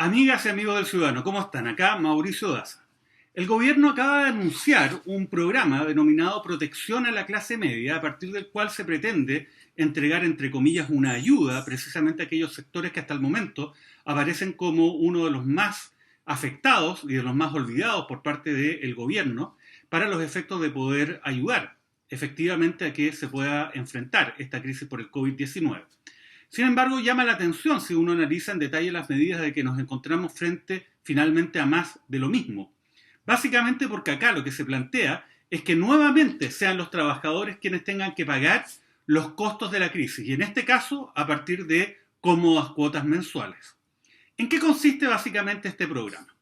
Amigas y amigos del Ciudadano, ¿cómo están? Acá Mauricio Daza. El gobierno acaba de anunciar un programa denominado Protección a la Clase Media, a partir del cual se pretende entregar, entre comillas, una ayuda precisamente a aquellos sectores que hasta el momento aparecen como uno de los más afectados y de los más olvidados por parte del gobierno para los efectos de poder ayudar efectivamente a que se pueda enfrentar esta crisis por el COVID-19. Sin embargo, llama la atención si uno analiza en detalle las medidas de que nos encontramos frente finalmente a más de lo mismo. Básicamente porque acá lo que se plantea es que nuevamente sean los trabajadores quienes tengan que pagar los costos de la crisis, y en este caso a partir de cómodas cuotas mensuales. ¿En qué consiste básicamente este programa?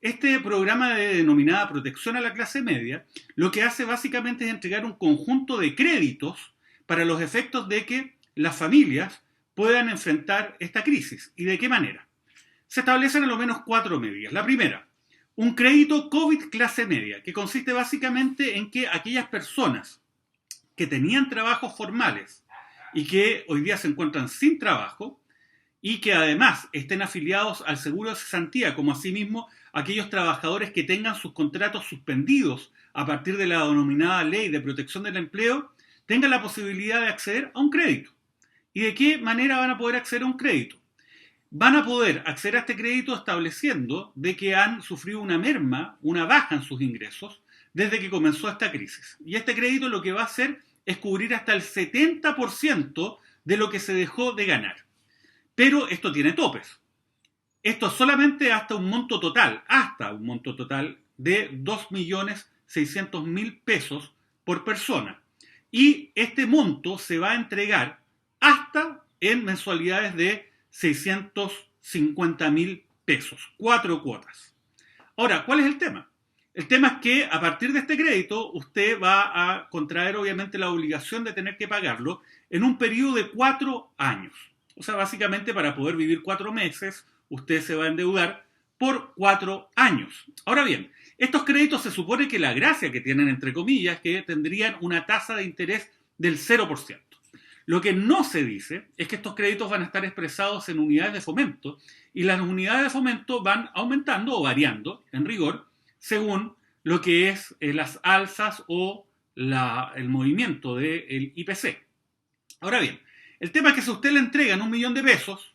Este programa denominada Protección a la Clase Media lo que hace básicamente es entregar un conjunto de créditos para los efectos de que las familias puedan enfrentar esta crisis. ¿Y de qué manera? Se establecen a lo menos 4 medidas. La primera, un crédito COVID clase media, que consiste básicamente en que aquellas personas que tenían trabajos formales y que hoy día se encuentran sin trabajo y que además estén afiliados al seguro de cesantía, como asimismo aquellos trabajadores que tengan sus contratos suspendidos a partir de la denominada Ley de Protección del Empleo, tengan la posibilidad de acceder a un crédito. ¿Y de qué manera van a poder acceder a un crédito? Van a poder acceder a este crédito estableciendo de que han sufrido una merma, una baja en sus ingresos desde que comenzó esta crisis. Y este crédito lo que va a hacer es cubrir hasta el 70% de lo que se dejó de ganar. Pero esto tiene topes. Esto solamente hasta un monto total de 2.600.000 pesos por persona. Y este monto se va a entregar hasta en mensualidades de 650.000 pesos, 4 cuotas. Ahora, ¿cuál es el tema? El tema es que a partir de este crédito usted va a contraer obviamente la obligación de tener que pagarlo en un periodo de 4 años. O sea, básicamente para poder vivir 4 meses, usted se va a endeudar por 4 años. Ahora bien, estos créditos se supone que la gracia que tienen, entre comillas, que tendrían una tasa de interés del 0%. Lo que no se dice es que estos créditos van a estar expresados en unidades de fomento y las unidades de fomento van aumentando o variando, en rigor, según lo que es las alzas o el movimiento del IPC. Ahora bien, el tema es que si usted le entregan 1.000.000 de pesos,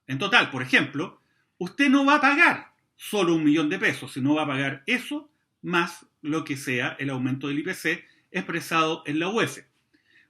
en total, por ejemplo, usted no va a pagar solo 1.000.000 de pesos, sino va a pagar eso más lo que sea el aumento del IPC expresado en la UEF.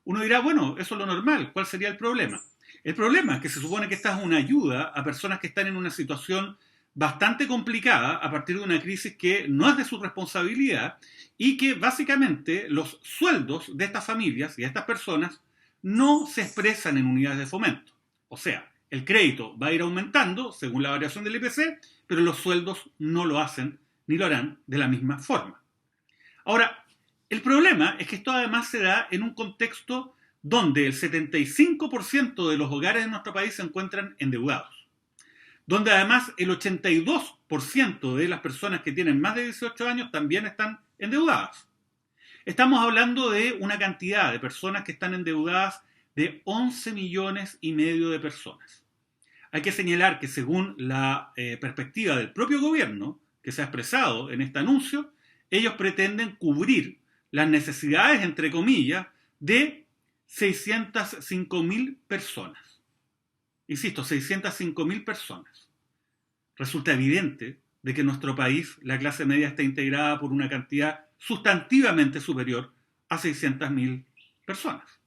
Uno dirá, bueno, eso es lo normal, ¿cuál sería el problema? El problema es que se supone que esta es una ayuda a personas que están en una situación bastante complicada a partir de una crisis que no es de su responsabilidad y que básicamente los sueldos de estas familias y de estas personas no se expresan en unidades de fomento. O sea, el crédito va a ir aumentando según la variación del IPC, pero los sueldos no lo hacen ni lo harán de la misma forma. Ahora, el problema es que esto además se da en un contexto donde el 75% de los hogares de nuestro país se encuentran endeudados, donde además el 82% de las personas que tienen más de 18 años también están endeudadas. Estamos hablando de una cantidad de personas que están endeudadas de 11,5 millones de personas. Hay que señalar que según la perspectiva del propio gobierno, que se ha expresado en este anuncio, ellos pretenden cubrir las necesidades, entre comillas, de 605.000 personas. Insisto, 605.000 personas. Resulta evidente de que en nuestro país la clase media está integrada por una cantidad sustantivamente superior a 600.000 personas.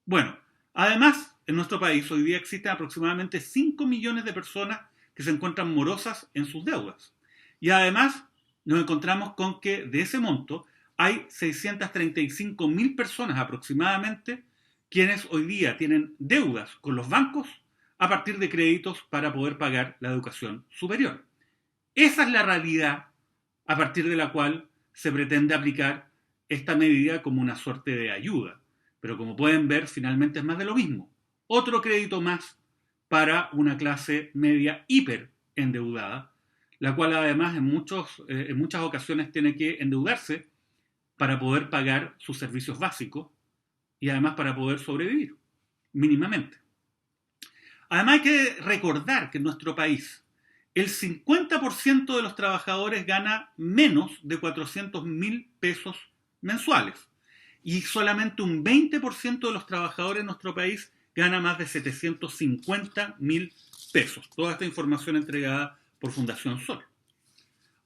Bueno, además, en nuestro país hoy día existen aproximadamente 5 millones de personas que se encuentran morosas en sus deudas. Y además nos encontramos con que de ese monto hay 635.000 personas aproximadamente quienes hoy día tienen deudas con los bancos a partir de créditos para poder pagar la educación superior. Esa es la realidad a partir de la cual se pretende aplicar esta medida como una suerte de ayuda. Pero como pueden ver, finalmente es más de lo mismo. Otro crédito más para una clase media hiper endeudada, la cual además en muchas ocasiones tiene que endeudarse para poder pagar sus servicios básicos y además para poder sobrevivir, mínimamente. Además hay que recordar que en nuestro país el 50% de los trabajadores gana menos de 400.000 pesos mensuales y solamente un 20% de los trabajadores en nuestro país gana más de 750.000 pesos. Toda esta información entregada por Fundación Sol.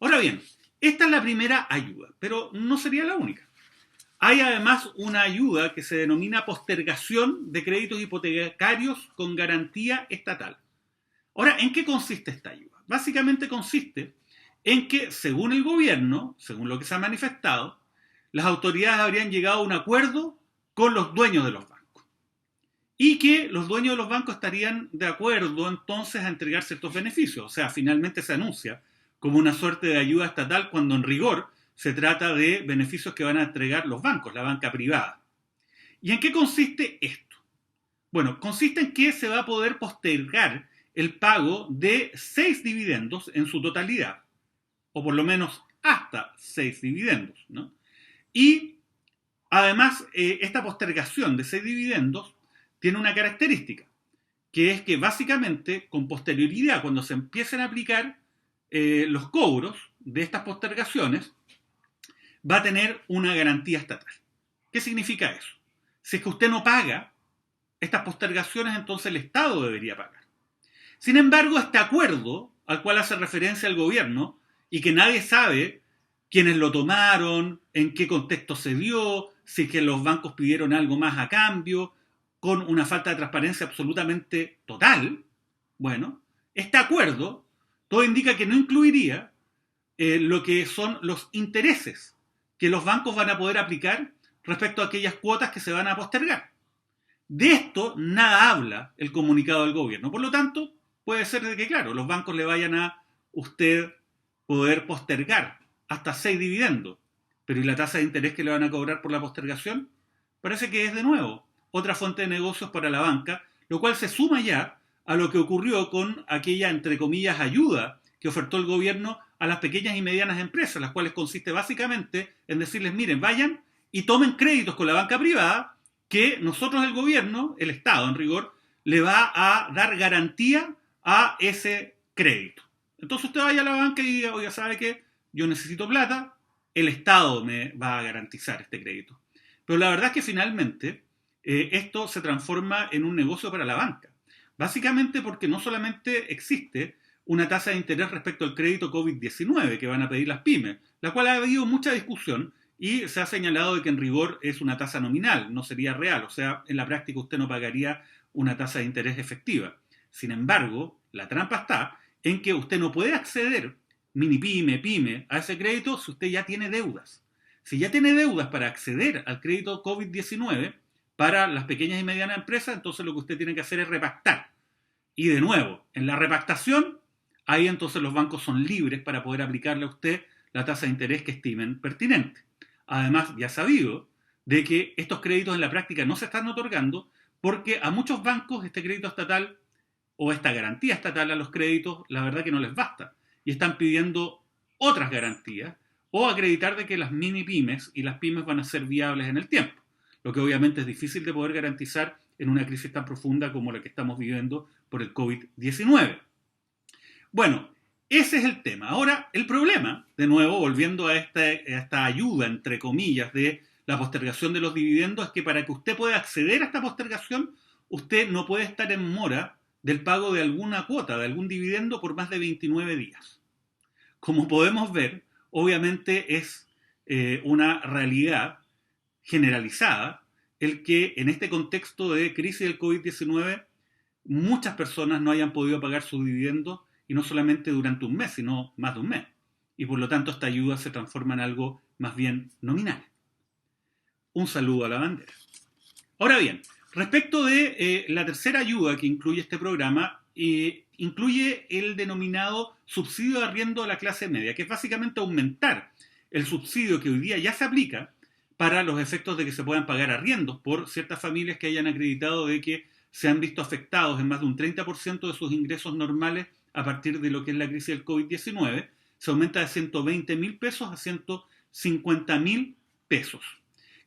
Ahora bien, esta es la primera ayuda, pero no sería la única. Hay además una ayuda que se denomina postergación de créditos hipotecarios con garantía estatal. Ahora, ¿en qué consiste esta ayuda? Básicamente consiste en que, según el gobierno, según lo que se ha manifestado, las autoridades habrían llegado a un acuerdo con los dueños de los bancos y que los dueños de los bancos estarían de acuerdo entonces a entregar ciertos beneficios. O sea, finalmente se anuncia como una suerte de ayuda estatal cuando en rigor se trata de beneficios que van a entregar los bancos, la banca privada. ¿Y en qué consiste esto? Bueno, consiste en que se va a poder postergar el pago de 6 dividendos en su totalidad, o por lo menos hasta 6 dividendos, ¿no? Y además, esta postergación de 6 dividendos tiene una característica, que es que básicamente con posterioridad, cuando se empiecen a aplicar los cobros de estas postergaciones, va a tener una garantía estatal. ¿Qué significa eso? Si es que usted no paga estas postergaciones, entonces el Estado debería pagar. Sin embargo, este acuerdo al cual hace referencia el gobierno y que nadie sabe quiénes lo tomaron, en qué contexto se dio, si es que los bancos pidieron algo más a cambio, con una falta de transparencia absolutamente total, bueno, este acuerdo todo indica que no incluiría lo que son los intereses que los bancos van a poder aplicar respecto a aquellas cuotas que se van a postergar. De esto nada habla el comunicado del gobierno. Por lo tanto, puede ser de que, claro, los bancos le vayan a usted poder postergar hasta 6 dividendos. Pero ¿y la tasa de interés que le van a cobrar por la postergación? Parece que es de nuevo otra fuente de negocios para la banca, lo cual se suma ya a lo que ocurrió con aquella, entre comillas, ayuda que ofertó el gobierno a las pequeñas y medianas empresas, las cuales consiste básicamente en decirles, miren, vayan y tomen créditos con la banca privada que nosotros, el gobierno, el Estado en rigor, le va a dar garantía a ese crédito. Entonces usted vaya a la banca y diga, oiga, ¿sabe qué? Yo necesito plata, el Estado me va a garantizar este crédito. Pero la verdad es que finalmente esto se transforma en un negocio para la banca. Básicamente porque no solamente existe una tasa de interés respecto al crédito COVID-19 que van a pedir las pymes, la cual ha habido mucha discusión y se ha señalado de que en rigor es una tasa nominal, no sería real, o sea, en la práctica usted no pagaría una tasa de interés efectiva. Sin embargo, la trampa está en que usted no puede acceder, mini pyme, pyme, a ese crédito si usted ya tiene deudas. Si ya tiene deudas para acceder al crédito COVID-19 para las pequeñas y medianas empresas, entonces lo que usted tiene que hacer es repactar. Y de nuevo, en la repactación, ahí entonces los bancos son libres para poder aplicarle a usted la tasa de interés que estimen pertinente. Además, ya sabido de que estos créditos en la práctica no se están otorgando porque a muchos bancos este crédito estatal o esta garantía estatal a los créditos, la verdad que no les basta. Y están pidiendo otras garantías o acreditar de que las mini pymes y las pymes van a ser viables en el tiempo. Lo que obviamente es difícil de poder garantizar en una crisis tan profunda como la que estamos viviendo por el COVID-19. Bueno, ese es el tema. Ahora, el problema, de nuevo, volviendo a esta ayuda, entre comillas, de la postergación de los dividendos, es que para que usted pueda acceder a esta postergación, usted no puede estar en mora del pago de alguna cuota, de algún dividendo por más de 29 días. Como podemos ver, obviamente es una realidad generalizada el que en este contexto de crisis del COVID-19 muchas personas no hayan podido pagar sus dividendos y no solamente durante un mes, sino más de un mes. Y por lo tanto esta ayuda se transforma en algo más bien nominal. Un saludo a la bandera. Ahora bien, respecto de la tercera ayuda que incluye este programa, incluye el denominado subsidio de arriendo a la clase media, que es básicamente aumentar el subsidio que hoy día ya se aplica para los efectos de que se puedan pagar arriendos por ciertas familias que hayan acreditado de que se han visto afectados en más de un 30% de sus ingresos normales a partir de lo que es la crisis del COVID-19, se aumenta de 120.000 pesos a 150.000 pesos.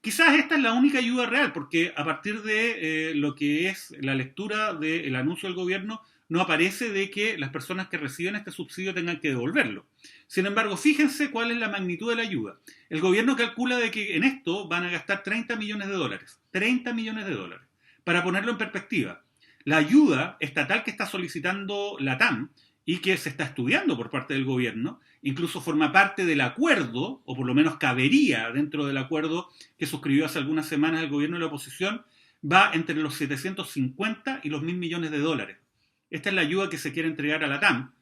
Quizás esta es la única ayuda real, porque a partir de lo que es la lectura del anuncio del gobierno, no aparece de que las personas que reciben este subsidio tengan que devolverlo. Sin embargo, fíjense cuál es la magnitud de la ayuda. El gobierno calcula de que en esto van a gastar 30 millones de dólares. 30 millones de dólares. Para ponerlo en perspectiva, la ayuda estatal que está solicitando la TAM y que se está estudiando por parte del gobierno, incluso forma parte del acuerdo, o por lo menos cabería dentro del acuerdo que suscribió hace algunas semanas el gobierno y la oposición, va entre los 750 y los 1.000 millones de dólares. Esta es la ayuda que se quiere entregar a la TAM,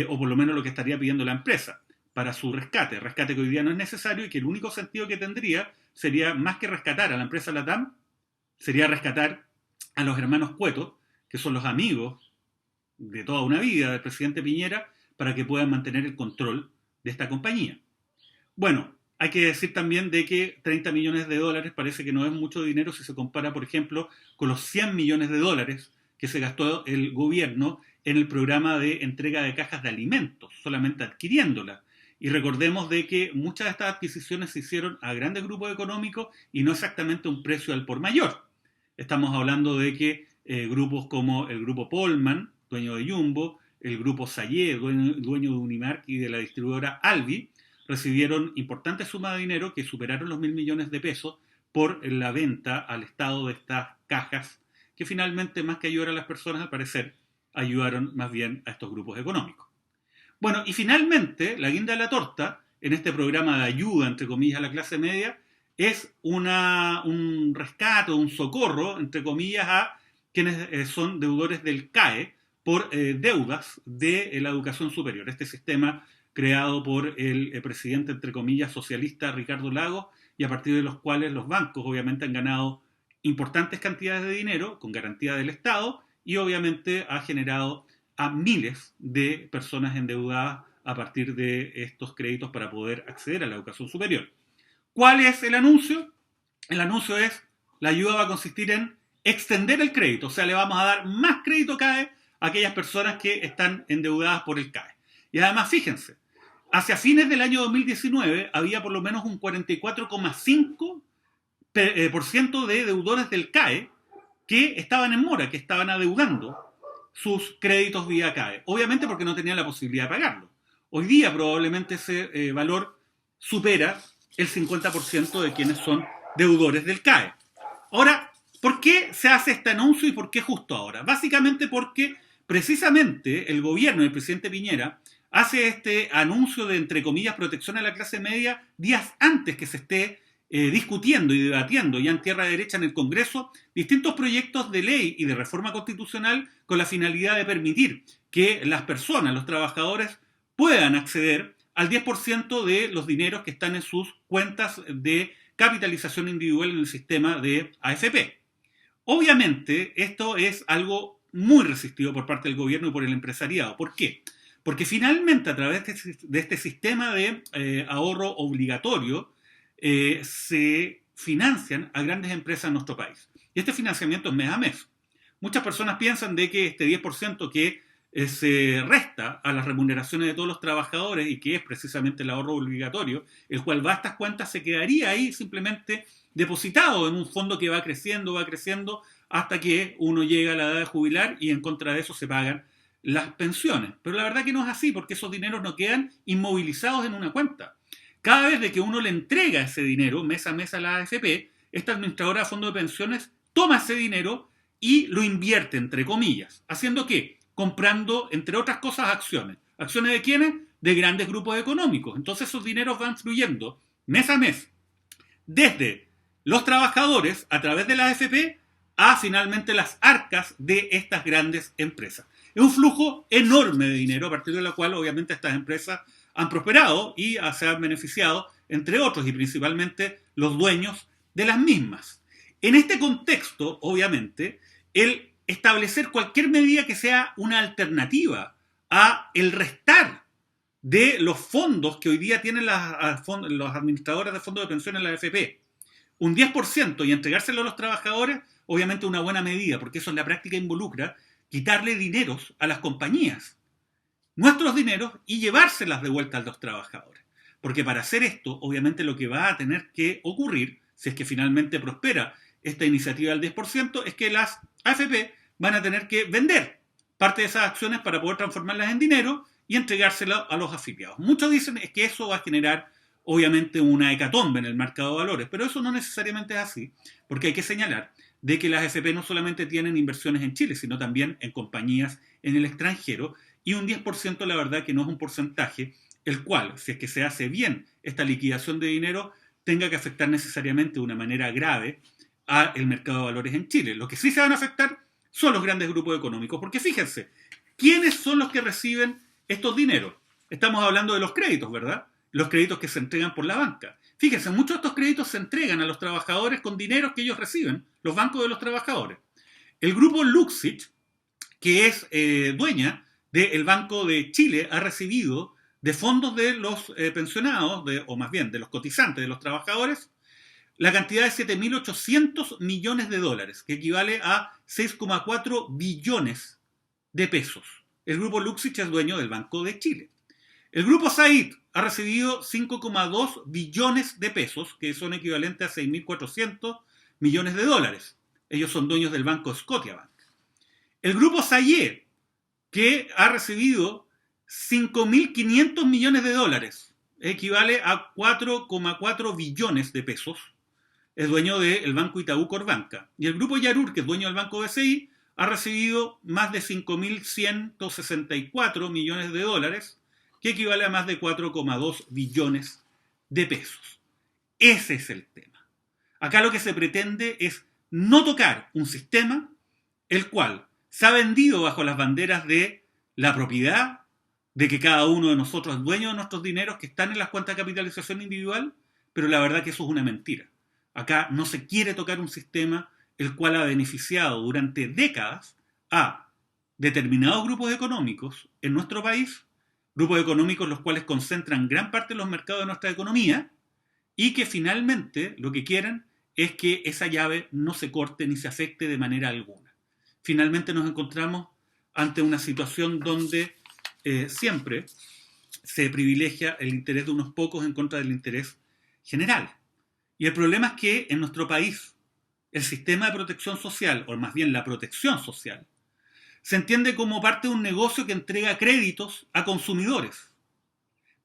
o por lo menos lo que estaría pidiendo la empresa, para su rescate que hoy día no es necesario y que el único sentido que tendría sería, más que rescatar a la empresa LATAM, sería rescatar a los hermanos Cueto, que son los amigos de toda una vida del presidente Piñera, para que puedan mantener el control de esta compañía. Bueno, hay que decir también de que 30 millones de dólares parece que no es mucho dinero si se compara, por ejemplo, con los 100 millones de dólares que se gastó el gobierno en el programa de entrega de cajas de alimentos, solamente adquiriéndolas. Y recordemos de que muchas de estas adquisiciones se hicieron a grandes grupos económicos y no exactamente un precio al por mayor. Estamos hablando de que grupos como el grupo Polman, dueño de Jumbo, el grupo Sayé, dueño de Unimark y de la distribuidora Alvi, recibieron importantes sumas de dinero que superaron los 1.000 millones de pesos por la venta al Estado de estas cajas, que finalmente, más que ayudar a las personas, al parecer, ayudaron más bien a estos grupos económicos. Bueno, y finalmente, la guinda de la torta, en este programa de ayuda, entre comillas, a la clase media, es un rescate, un socorro, entre comillas, a quienes son deudores del CAE por deudas de la educación superior. Este sistema creado por el presidente, entre comillas, socialista Ricardo Lagos, y a partir de los cuales los bancos obviamente han ganado importantes cantidades de dinero con garantía del Estado y obviamente ha generado a miles de personas endeudadas a partir de estos créditos para poder acceder a la educación superior. ¿Cuál es el anuncio? El anuncio es, la ayuda va a consistir en extender el crédito, o sea, le vamos a dar más crédito CAE a aquellas personas que están endeudadas por el CAE. Y además, fíjense, hacia fines del año 2019 había por lo menos un 44,5% de deudores del CAE que estaban en mora, que estaban adeudando sus créditos vía CAE. Obviamente porque no tenían la posibilidad de pagarlo. Hoy día probablemente ese valor supera el 50% de quienes son deudores del CAE. Ahora, ¿por qué se hace este anuncio y por qué justo ahora? Básicamente porque precisamente el gobierno del presidente Piñera hace este anuncio de, entre comillas, protección a la clase media días antes que se esté discutiendo y debatiendo ya en tierra derecha en el Congreso distintos proyectos de ley y de reforma constitucional con la finalidad de permitir que las personas, los trabajadores, puedan acceder al 10% de los dineros que están en sus cuentas de capitalización individual en el sistema de AFP. Obviamente, esto es algo muy resistido por parte del gobierno y por el empresariado. ¿Por qué? Porque finalmente, a través de este sistema de ahorro obligatorio, se financian a grandes empresas en nuestro país. Y este financiamiento es mes a mes. Muchas personas piensan de que este 10% que se resta a las remuneraciones de todos los trabajadores y que es precisamente el ahorro obligatorio, el cual va a estas cuentas, se quedaría ahí simplemente depositado en un fondo que va creciendo hasta que uno llega a la edad de jubilar y en contra de eso se pagan las pensiones. Pero la verdad que no es así, porque esos dineros no quedan inmovilizados en una cuenta. Cada vez de que uno le entrega ese dinero mes a mes a la AFP, esta administradora de fondos de pensiones toma ese dinero y lo invierte, entre comillas. ¿Haciendo qué? Comprando, entre otras cosas, acciones. ¿Acciones de quiénes? De grandes grupos económicos. Entonces esos dineros van fluyendo mes a mes desde los trabajadores a través de la AFP a finalmente las arcas de estas grandes empresas. Es un flujo enorme de dinero a partir de la cual obviamente estas empresas han prosperado y se han beneficiado, entre otros y principalmente los dueños de las mismas. En este contexto, obviamente, el establecer cualquier medida que sea una alternativa a el restar de los fondos que hoy día tienen los administradores de fondos de pensiones en la AFP, un 10% y entregárselo a los trabajadores, obviamente una buena medida, porque eso en la práctica involucra quitarle dineros a las compañías, nuestros dineros, y llevárselas de vuelta a los trabajadores. Porque para hacer esto, obviamente lo que va a tener que ocurrir, si es que finalmente prospera esta iniciativa del 10%, es que las AFP van a tener que vender parte de esas acciones para poder transformarlas en dinero y entregárselo a los afiliados. Muchos dicen es que eso va a generar obviamente una hecatombe en el mercado de valores, pero eso no necesariamente es así, porque hay que señalar de que las AFP no solamente tienen inversiones en Chile, sino también en compañías en el extranjero, y un 10% la verdad que no es un porcentaje el cual, si es que se hace bien esta liquidación de dinero, tenga que afectar necesariamente de una manera grave al mercado de valores en Chile. Lo que sí se van a afectar son los grandes grupos económicos, porque fíjense, ¿quiénes son los que reciben estos dineros? Estamos hablando de los créditos, ¿verdad? Los créditos que se entregan por la banca. Fíjense, muchos de estos créditos se entregan a los trabajadores con dinero que ellos reciben, los bancos de los trabajadores. El grupo Luxich, que es dueña del Banco de Chile, ha recibido de fondos de los pensionados, o más bien de los cotizantes, de los trabajadores, la cantidad de 7.800 millones de dólares, que equivale a 6,4 billones de pesos. El grupo Luxich es dueño del Banco de Chile. El grupo Said ha recibido 5,2 billones de pesos, que son equivalentes a 6.400 millones de dólares. Ellos son dueños del banco Scotiabank. El grupo Sayé, que ha recibido 5.500 millones de dólares, equivale a 4,4 billones de pesos, es dueño del banco Itaú Corbanca. Y el grupo Yarur, que es dueño del banco BCI, ha recibido más de 5.164 millones de dólares, que equivale a más de 4,2 billones de pesos. Ese es el tema. Acá lo que se pretende es no tocar un sistema el cual se ha vendido bajo las banderas de la propiedad, de que cada uno de nosotros es dueño de nuestros dineros que están en las cuentas de capitalización individual, pero la verdad que eso es una mentira. Acá no se quiere tocar un sistema el cual ha beneficiado durante décadas a determinados grupos económicos en nuestro país, grupos económicos los cuales concentran gran parte de los mercados de nuestra economía y que finalmente lo que quieren es que esa llave no se corte ni se afecte de manera alguna. Finalmente nos encontramos ante una situación donde siempre se privilegia el interés de unos pocos en contra del interés general. Y el problema es que en nuestro país el sistema de protección social, o más bien la protección social, se entiende como parte de un negocio que entrega créditos a consumidores,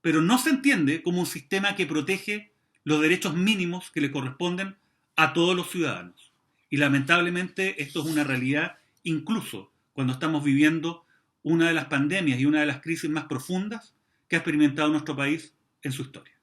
pero no se entiende como un sistema que protege los derechos mínimos que le corresponden a todos los ciudadanos. Y lamentablemente esto es una realidad incluso cuando estamos viviendo una de las pandemias y una de las crisis más profundas que ha experimentado nuestro país en su historia.